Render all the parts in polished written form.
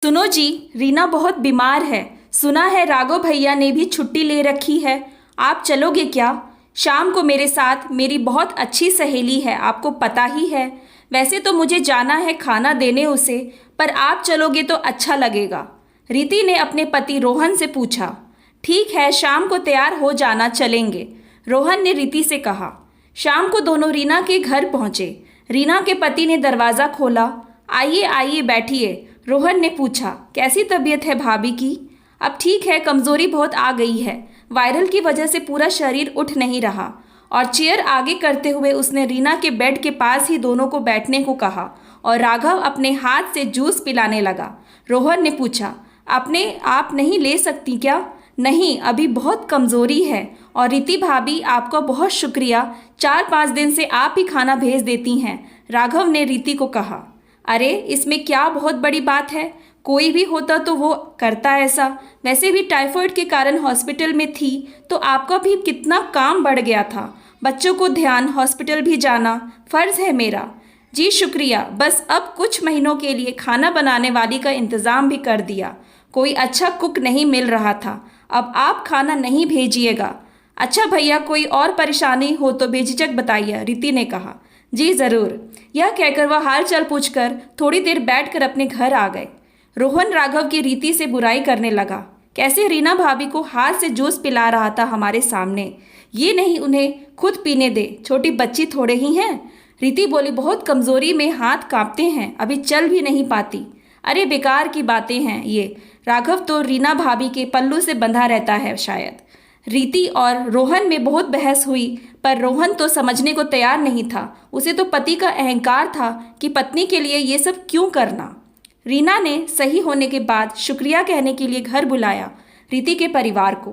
सुनो जी, रीना बहुत बीमार है। सुना है राघव भैया ने भी छुट्टी ले रखी है। आप चलोगे क्या? शाम को मेरे साथ मेरी बहुत अच्छी सहेली है, आपको पता ही है। वैसे तो मुझे जाना है खाना देने उसे, पर आप चलोगे तो अच्छा लगेगा। रीति ने अपने पति रोहन से पूछा। ठीक है, शाम को तैयार हो जाना, चलेंगे, रोहन ने रीति से कहा। शाम को दोनों रीना के घर पहुंचे। रीना के पति ने दरवाज़ा खोला। आइए आइए बैठिए, रोहन ने पूछा। कैसी तबीयत है भाभी की? अब ठीक है, कमज़ोरी बहुत आ गई है। वायरल की वजह से पूरा शरीर उठ नहीं रहा। और चेयर आगे करते हुए उसने रीना के बेड के पास ही दोनों को बैठने को कहा और राघव अपने हाथ से जूस पिलाने लगा। रोहन ने पूछा, अपने आप नहीं ले सकती क्या? नहीं, अभी बहुत कमज़ोरी है। और रीति भाभी, आपका बहुत शुक्रिया, 4-5 दिन से आप ही खाना भेज देती हैं, राघव ने रीति को कहा। अरे, इसमें क्या बहुत बड़ी बात है? कोई भी होता तो वो करता ऐसा। वैसे भी टाइफाइड के कारण हॉस्पिटल में थी तो आपका भी कितना काम बढ़ गया था। बच्चों को ध्यान, हॉस्पिटल भी जाना फ़र्ज़ है मेरा। जी शुक्रिया, बस अब कुछ महीनों के लिए खाना बनाने वाली का इंतज़ाम भी कर दिया। कोई अच्छा कुक नहीं मिल रहा था। अब आप खाना नहीं भेजिएगा। अच्छा भैया, कोई और परेशानी हो तो बेझिझक बताइए, रीति ने कहा। जी ज़रूर। यह कहकर वह हाल चाल पूछकर थोड़ी देर बैठकर अपने घर आ गए। रोहन राघव की रीति से बुराई करने लगा। कैसे रीना भाभी को हाथ से जूस पिला रहा था हमारे सामने। ये नहीं उन्हें खुद पीने दे, छोटी बच्ची थोड़े ही हैं। रीति बोली, बहुत कमज़ोरी में हाथ कांपते हैं, अभी चल भी नहीं पाती। अरे बेकार की बातें हैं ये। राघव तो रीना भाभी के पल्लू से बंधा रहता है शायद। रीति और रोहन में बहुत बहस हुई, पर रोहन तो समझने को तैयार नहीं था। उसे तो पति का अहंकार था कि पत्नी के लिए ये सब क्यों करना। रीना ने सही होने के बाद शुक्रिया कहने के लिए घर बुलाया रीति के परिवार को।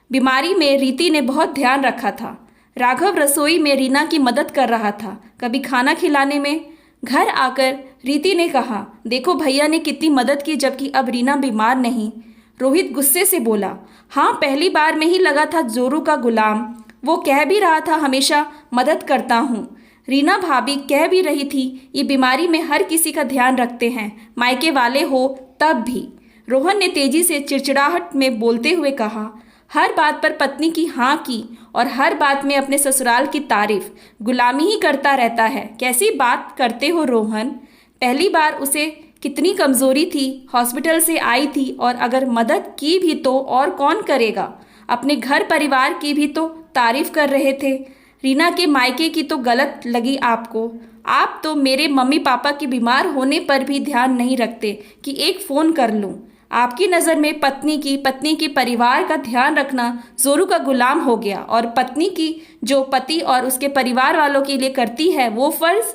बीमारी में रीति ने बहुत ध्यान रखा था। राघव रसोई में रीना की मदद कर रहा था, कभी खाना खिलाने में। घर आकर रीति ने कहा, देखो भैया ने कितनी मदद की, जबकि अब रीना बीमार नहीं। रोहित गुस्से से बोला, हाँ, पहली बार में ही लगा था जोरू का गुलाम। वो कह भी रहा था हमेशा मदद करता हूँ। रीना भाभी कह भी रही थी, ये बीमारी में हर किसी का ध्यान रखते हैं, मायके वाले हो तब भी। रोहन ने तेजी से चिड़चिड़ाहट में बोलते हुए कहा। हर बात पर पत्नी की हाँ की और हर बात में अपने ससुराल की तारीफ, गुलामी ही करता रहता है। कैसी बात करते हो रोहन? पहली बार उसे कितनी कमज़ोरी थी, हॉस्पिटल से आई थी, और अगर मदद की भी तो और कौन करेगा? अपने घर परिवार की भी तो तारीफ कर रहे थे। रीना के मायके की तो गलत लगी आपको। आप तो मेरे मम्मी पापा के बीमार होने पर भी ध्यान नहीं रखते कि एक फ़ोन कर लूँ। आपकी नज़र में पत्नी की परिवार का ध्यान रखना जोरू का गुलाम हो गया, और पत्नी की जो पति और उसके परिवार वालों के लिए करती है वो फ़र्ज़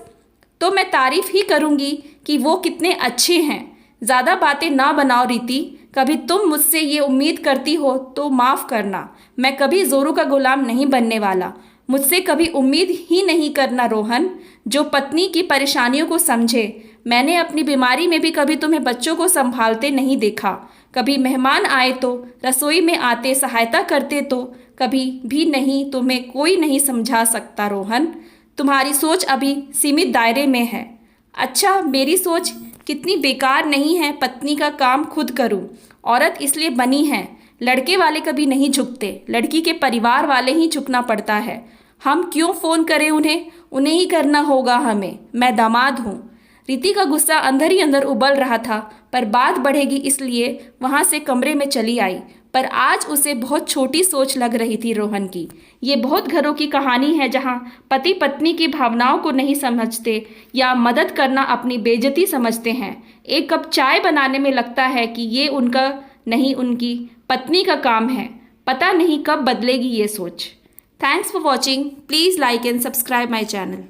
तो मैं तारीफ़ ही करूँगी कि वो कितने अच्छे हैं। ज़्यादा बातें ना बनाओ रीति, कभी तुम मुझसे ये उम्मीद करती हो तो माफ़ करना। मैं कभी जोरू का गुलाम नहीं बनने वाला। मुझसे कभी उम्मीद ही नहीं करना रोहन, जो पत्नी की परेशानियों को समझे। मैंने अपनी बीमारी में भी कभी तुम्हें बच्चों को संभालते नहीं देखा। कभी मेहमान आए तो रसोई में आते सहायता करते, तो कभी भी नहीं तुम्हें कोई नहीं समझा सकता रोहन। तुम्हारी सोच अभी सीमित दायरे में है। अच्छा, मेरी सोच कितनी बेकार नहीं है। पत्नी का काम खुद करूं। औरत इसलिए बनी है, लड़के वाले कभी नहीं झुकते, लड़की के परिवार वाले ही झुकना पड़ता है। हम क्यों फ़ोन करें उन्हें ही करना होगा हमें। मैं दामाद हूँ। रीति का गुस्सा अंदर ही अंदर उबल रहा था, पर बात बढ़ेगी इसलिए वहाँ से कमरे में चली आई। पर आज उसे बहुत छोटी सोच लग रही थी रोहन की। ये बहुत घरों की कहानी है जहाँ पति पत्नी की भावनाओं को नहीं समझते या मदद करना अपनी बेइज्जती समझते हैं। एक कप चाय बनाने में लगता है कि ये उनका नहीं, उनकी पत्नी का काम है। पता नहीं कब बदलेगी ये सोच। Thanks for watching. Please like and subscribe my channel.